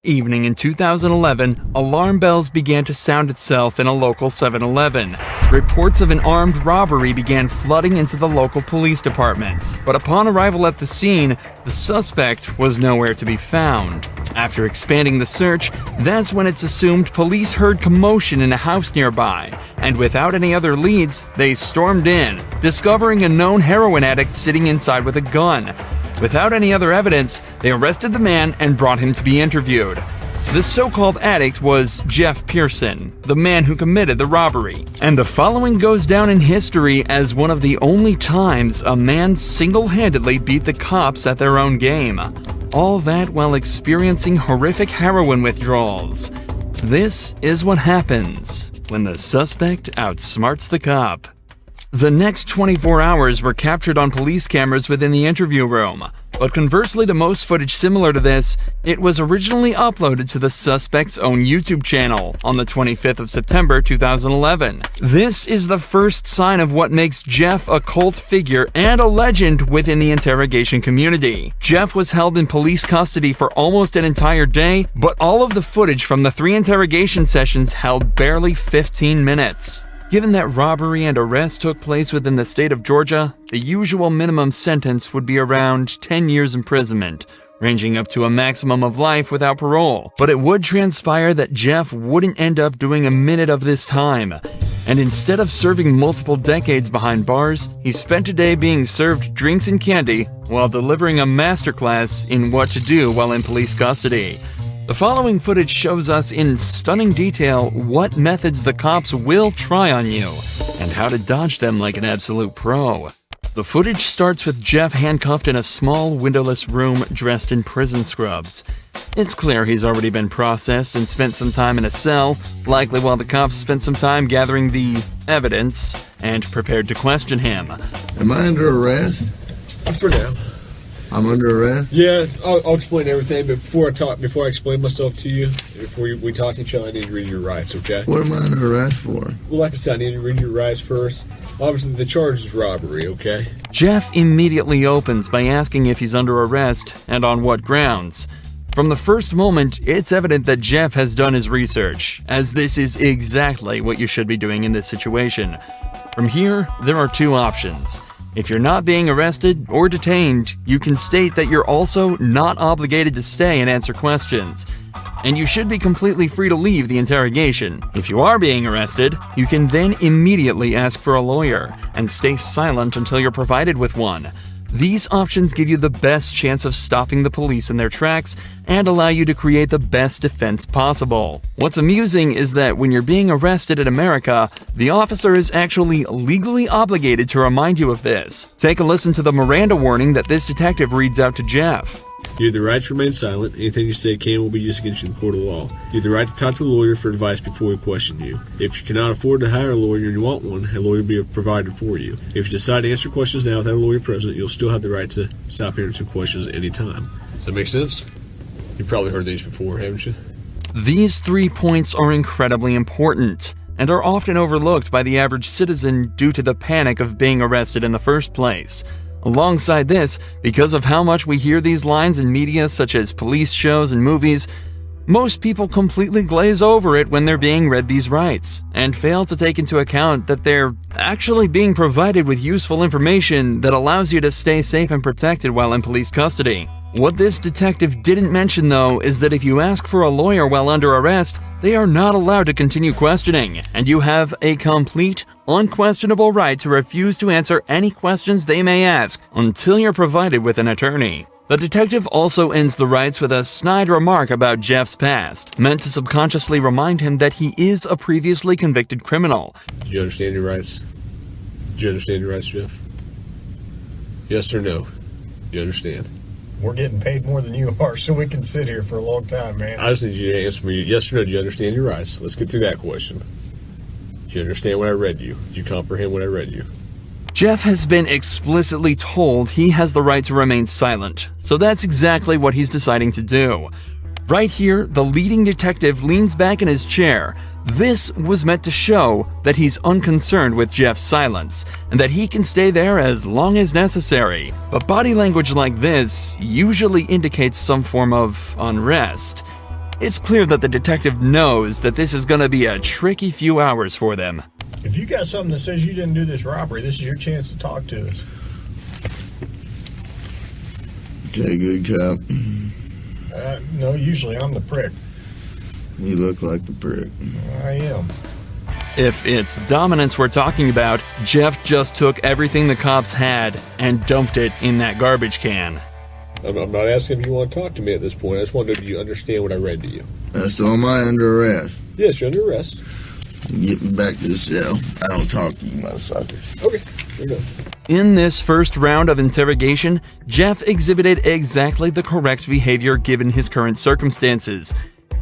Evening in 2011, alarm bells began to sound itself in a local 7-Eleven. Reports of an armed robbery began flooding into the local police department. But upon arrival at the scene, the suspect was nowhere to be found. After expanding the search, that's when it's assumed police heard commotion in a house nearby. And without any other leads, they stormed in, discovering a known heroin addict sitting inside with a gun. Without any other evidence, they arrested the man and brought him to be interviewed. The so-called addict was Jeff Pearson, the man who committed the robbery. And the following goes down in history as one of the only times a man single-handedly beat the cops at their own game. All that while experiencing horrific heroin withdrawals. This is what happens when the suspect outsmarts the cop. The next 24 hours were captured on police cameras within the interview room, but conversely to most footage similar to this, it was originally uploaded to the suspect's own YouTube channel on the 25th of September 2011. This is the first sign of what makes Jeff a cult figure and a legend within the interrogation community. Jeff was held in police custody for almost an entire day, but all of the footage from the 3 interrogation sessions held barely 15 minutes. Given that robbery and arrest took place within the state of Georgia, the usual minimum sentence would be around 10 years imprisonment, ranging up to a maximum of life without parole. But it would transpire that Jeff wouldn't end up doing a minute of this time. And instead of serving multiple decades behind bars, he spent a day being served drinks and candy while delivering a masterclass in what to do while in police custody. The following footage shows us in stunning detail what methods the cops will try on you, and how to dodge them like an absolute pro. The footage starts with Jeff handcuffed in a small, windowless room dressed in prison scrubs. It's clear he's already been processed and spent some time in a cell, likely while the cops spent some time gathering the evidence and prepared to question him. Am I under arrest? For now. I'm under arrest? Yeah, I'll explain everything, but before I explain myself to you, before we talk to each other, I need to read your rights, okay? What am I under arrest for? Well, like I said, I need to read your rights first. Obviously, the charge is robbery, okay? Jeff immediately opens by asking if he's under arrest and on what grounds. From the first moment, it's evident that Jeff has done his research, as this is exactly what you should be doing in this situation. From here, there are 2 options. If you're not being arrested or detained, you can state that you're also not obligated to stay and answer questions, and you should be completely free to leave the interrogation. If you are being arrested, you can then immediately ask for a lawyer and stay silent until you're provided with one. These options give you the best chance of stopping the police in their tracks and allow you to create the best defense possible. What's amusing is that when you're being arrested in America, the officer is actually legally obligated to remind you of this. Take a listen to the Miranda warning that this detective reads out to Jeff. You have the right to remain silent. Anything you say can and will be used against you in the court of law. You have the right to talk to the lawyer for advice before we question you. If you cannot afford to hire a lawyer and you want one, a lawyer will be provided for you. If you decide to answer questions now without a lawyer present, you'll still have the right to stop answering questions at any time. Does that make sense? You've probably heard these before, haven't you? These 3 points are incredibly important and are often overlooked by the average citizen due to the panic of being arrested in the first place. Alongside this, because of how much we hear these lines in media such as police shows and movies, most people completely glaze over it when they're being read these rights, and fail to take into account that they're actually being provided with useful information that allows you to stay safe and protected while in police custody. What this detective didn't mention though is that if you ask for a lawyer while under arrest, they are not allowed to continue questioning, and you have a complete, unquestionable right to refuse to answer any questions they may ask until you're provided with an attorney. The detective also ends the rights with a snide remark about Jeff's past, meant to subconsciously remind him that he is a previously convicted criminal. Do you understand your rights? Do you understand your rights, Jeff? Yes or no? You understand? We're getting paid more than you are, so we can sit here for a long time, man. I just need you to answer me yes or no. Do you understand your rights? Let's get through that question. Do you understand what I read you? Do you comprehend what I read you? Jeff has been explicitly told he has the right to remain silent, so that's exactly what he's deciding to do. Right here, the leading detective leans back in his chair. This was meant to show that he's unconcerned with Jeff's silence, and that he can stay there as long as necessary. But body language like this usually indicates some form of unrest. It's clear that the detective knows that this is going to be a tricky few hours for them. If you got something that says you didn't do this robbery, this is your chance to talk to us. Okay, good cop. No, usually I'm the prick. You look like the prick. I am. If it's dominance we're talking about, Jeff just took everything the cops had and dumped it in that garbage can. I'm not asking if you want to talk to me at this point. I just want to know, do you understand what I read to you? So am I under arrest? Yes, you're under arrest. Get me back to the cell. I don't talk to you motherfuckers. Okay, here you go. In this first round of interrogation, Jeff exhibited exactly the correct behavior given his current circumstances.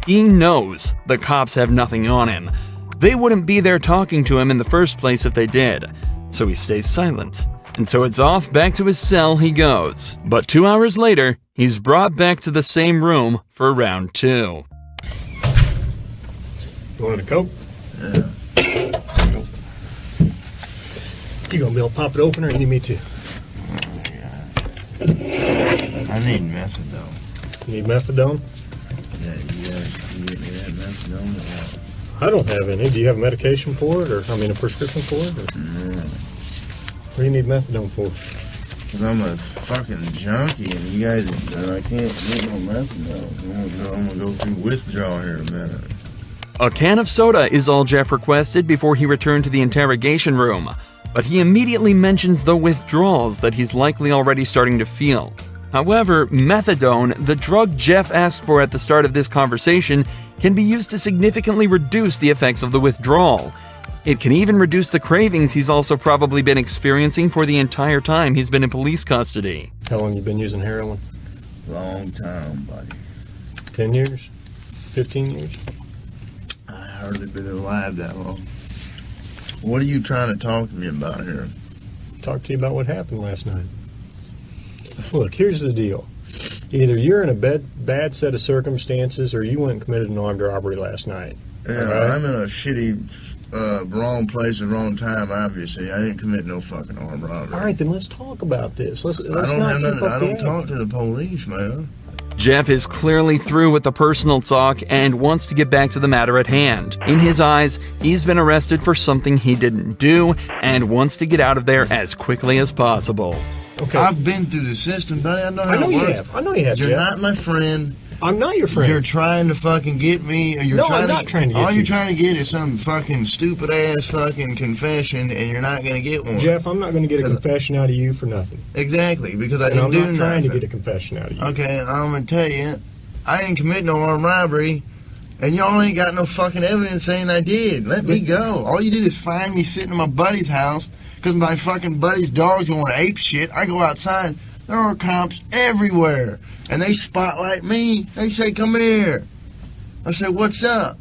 He knows the cops have nothing on him. They wouldn't be there talking to him in the first place if they did, so he stays silent. And so it's off back to his cell he goes. But 2 hours later, he's brought back to the same room for round 2. You want a Coke? Yeah. You gonna be able to pop it open, or you need me to? I need methadone. You need methadone? Yeah, you guys can get me that methadone or what? I don't have any. Do you have medication for it, or a prescription for it? Or? No. What do you need methadone for? Because I'm a fucking junkie and you guys, I can't get no methadone. I'm gonna go through withdrawal here in a minute. A can of soda is all Jeff requested before he returned to the interrogation room, but he immediately mentions the withdrawals that he's likely already starting to feel. However, methadone, the drug Jeff asked for at the start of this conversation, can be used to significantly reduce the effects of the withdrawal. It can even reduce the cravings he's also probably been experiencing for the entire time he's been in police custody. How long you been using heroin? Long time, buddy. 10 years? 15 years? I hardly been alive that long. What are you trying to talk to me about here? Talk to you about what happened last night. Look, here's the deal. Either you're in a bad set of circumstances, or you went and committed an armed robbery last night. Yeah, right? I'm in a shitty, wrong place at wrong time, obviously. I didn't commit no fucking armed robbery. All right, then let's talk about this. Let's I don't not have keep nothing. up I the don't talk act. to the police, man. Jeff is clearly through with the personal talk and wants to get back to the matter at hand. In his eyes, he's been arrested for something he didn't do and wants to get out of there as quickly as possible. Okay. I've been through the system, buddy. I know how I know it you works. have. I know you have, You're Jeff. not my friend. I'm not your friend. You're trying to fucking get me. Or you're No, trying I'm not trying to get all you. you're trying to get is some fucking stupid ass fucking confession, and you're not gonna get one. Jeff, I'm not going to get a 'Cause- confession out of you for nothing. Exactly, because I And didn't I'm do not trying to nothing. get a confession out of you. Okay, I'm gonna tell you, I didn't commit no armed robbery, and y'all ain't got no fucking evidence saying I did. Let me go. All you did is find me sitting in my buddy's house because my fucking buddy's dog's going ape shit. I go outside. There are cops everywhere, and they spotlight me. They say, "Come here." I say, "What's up?"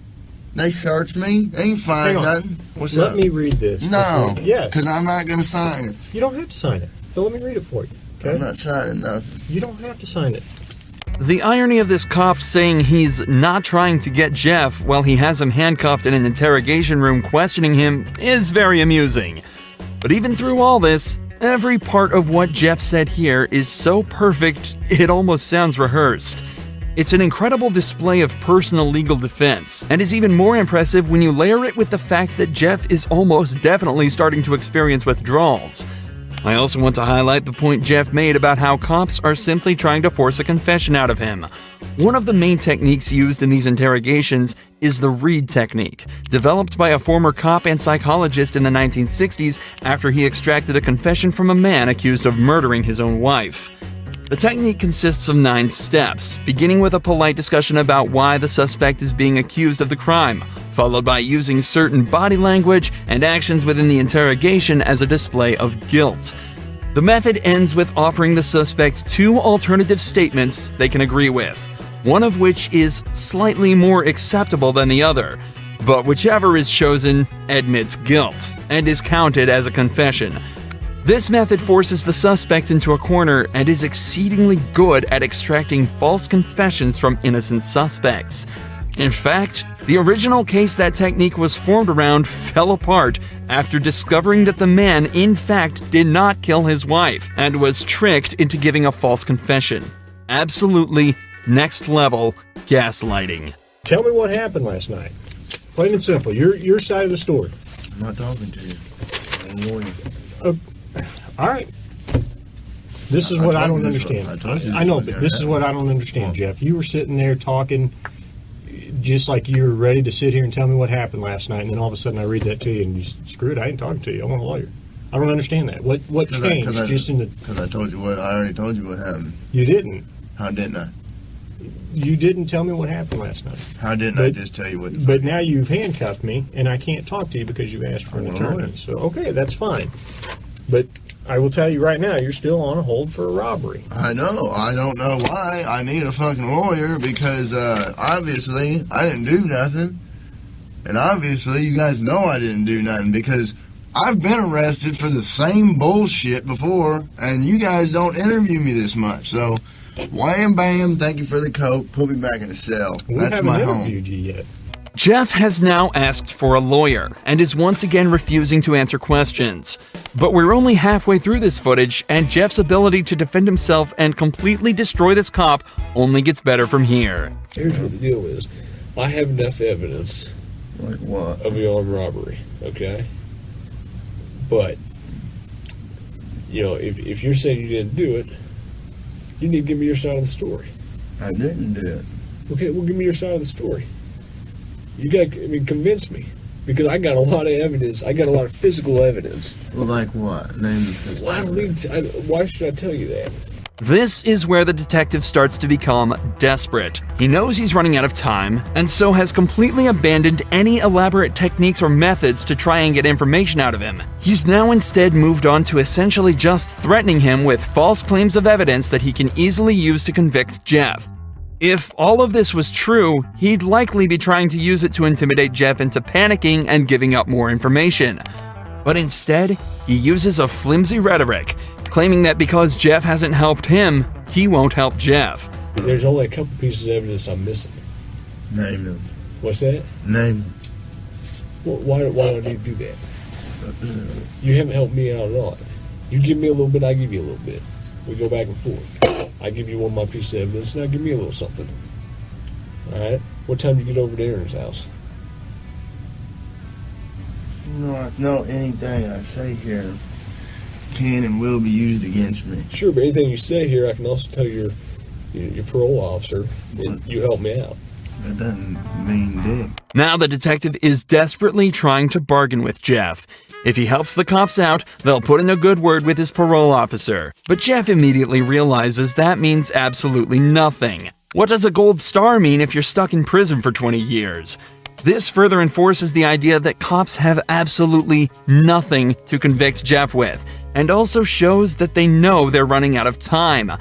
They search me. They ain't find Hang on. nothing. What's Let up? me read this. No. before- Yes. Because I'm not gonna sign it. You don't have to sign it. But let me read it for you. Okay? I'm not signing nothing. You don't have to sign it. The irony of this cop saying he's not trying to get Jeff while he has him handcuffed in an interrogation room questioning him is very amusing. But even through all this, every part of what Jeff said here is so perfect it almost sounds rehearsed. It's an incredible display of personal legal defense, and is even more impressive when you layer it with the fact that Jeff is almost definitely starting to experience withdrawals. I also want to highlight the point Jeff made about how cops are simply trying to force a confession out of him. One of the main techniques used in these interrogations is the Reed technique, developed by a former cop and psychologist in the 1960s after he extracted a confession from a man accused of murdering his own wife. The technique consists of 9 steps, beginning with a polite discussion about why the suspect is being accused of the crime, followed by using certain body language and actions within the interrogation as a display of guilt. The method ends with offering the suspect 2 alternative statements they can agree with, one of which is slightly more acceptable than the other, but whichever is chosen admits guilt and is counted as a confession. This method forces the suspect into a corner and is exceedingly good at extracting false confessions from innocent suspects. In fact, the original case that technique was formed around fell apart after discovering that the man in fact did not kill his wife and was tricked into giving a false confession. Absolutely next level gaslighting. Tell me what happened last night. Plain and simple. Your side of the story. I'm not talking to you. I'm a lawyer. All right. This is what I don't understand. I know, but this is what I don't understand, Jeff. You were sitting there talking just like you were ready to sit here and tell me what happened last night, and then all of a sudden I read that to you, and you screw it, I ain't talking to you. I want a lawyer. I don't understand that. What changed just in the... Because I told you what, I already told you what happened. You didn't. How didn't I? You didn't tell me what happened last night. How didn't I just tell you what... But now you've handcuffed me, and I can't talk to you because you asked for an attorney. So, okay, that's fine. But I will tell you right now, you're still on a hold for a robbery. I know. I don't know why. I need a fucking lawyer because obviously I didn't do nothing. And obviously you guys know I didn't do nothing because I've been arrested for the same bullshit before and you guys don't interview me this much. So, wham bam, thank you for the coke, put me back in the cell. That's my home. We haven't interviewed you yet. Jeff has now asked for a lawyer and is once again refusing to answer questions. But we're only halfway through this footage, and Jeff's ability to defend himself and completely destroy this cop only gets better from here. Here's what the deal is. I have enough evidence Like what? of the armed robbery, okay? But, you know, if you're saying you didn't do it, you need to give me your side of the story. I didn't do it. Okay, well, give me your side of the story. You gotta, convince me. Because I got a lot of evidence. I got a lot of physical evidence. Well, like what? Name the physical Well, I don't need to, why should I tell you that? This is where the detective starts to become desperate. He knows he's running out of time, and so has completely abandoned any elaborate techniques or methods to try and get information out of him. He's now instead moved on to essentially just threatening him with false claims of evidence that he can easily use to convict Jeff. If all of this was true, he'd likely be trying to use it to intimidate Jeff into panicking and giving up more information. But instead, he uses a flimsy rhetoric, claiming that because Jeff hasn't helped him, he won't help Jeff. There's only a couple pieces of evidence I'm missing. Name them. What's that? Name them. Well, why do I need to do that? You haven't helped me out a lot. You give me a little bit, I give you a little bit. We go back and forth. I give you one of my pieces of evidence, now give me a little something. Alright? What time do you get over to Aaron's house? No, anything I say here can and will be used against me. Sure, but anything you say here, I can also tell your parole officer that you help me out. That doesn't mean dick. Now the detective is desperately trying to bargain with Jeff. If he helps the cops out, they'll put in a good word with his parole officer. But Jeff immediately realizes that means absolutely nothing. What does a gold star mean if you're stuck in prison for 20 years? This further enforces the idea that cops have absolutely nothing to convict Jeff with, and also shows that they know they're running out of time.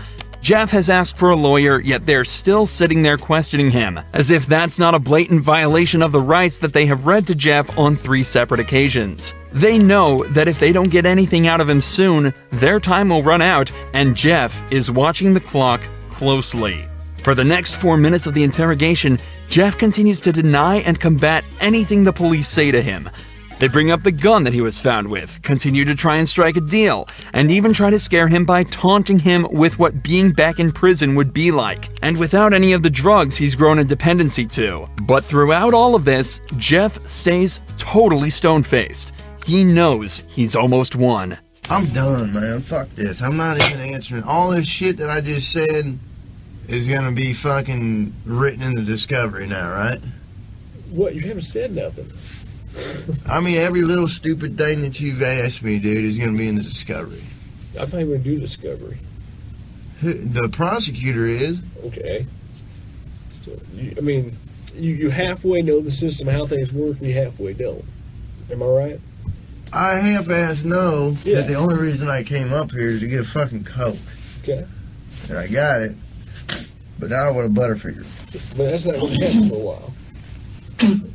Jeff has asked for a lawyer, yet they're still sitting there questioning him, as if that's not a blatant violation of the rights that they have read to Jeff on 3 separate occasions. They know that if they don't get anything out of him soon, their time will run out, and Jeff is watching the clock closely. For the next 4 minutes of the interrogation, Jeff continues to deny and combat anything the police say to him. They bring up the gun that he was found with, continue to try and strike a deal, and even try to scare him by taunting him with what being back in prison would be like, and without any of the drugs he's grown a dependency to. But throughout all of this, Jeff stays totally stone-faced. He knows he's almost won. I'm done, man. Fuck this. I'm not even answering. All this shit that I just said is gonna be fucking written in the discovery now, right? What? You haven't said nothing. I mean, every little stupid thing that you've asked me, dude, is gonna be in the discovery. I'm not even gonna do discovery. The prosecutor is. Okay. So, you halfway know the system, how things work, and you halfway don't. Am I right? I half-ass know Yeah. that the only reason I came up here is to get a fucking Coke. Okay. And I got it. But now I want a Butterfinger. But that's not gonna happen for a while.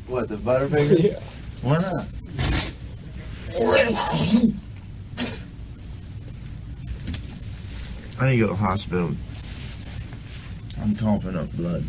What, the Butterfinger? Yeah. Why not? I need to go to the hospital. I'm coughing up blood.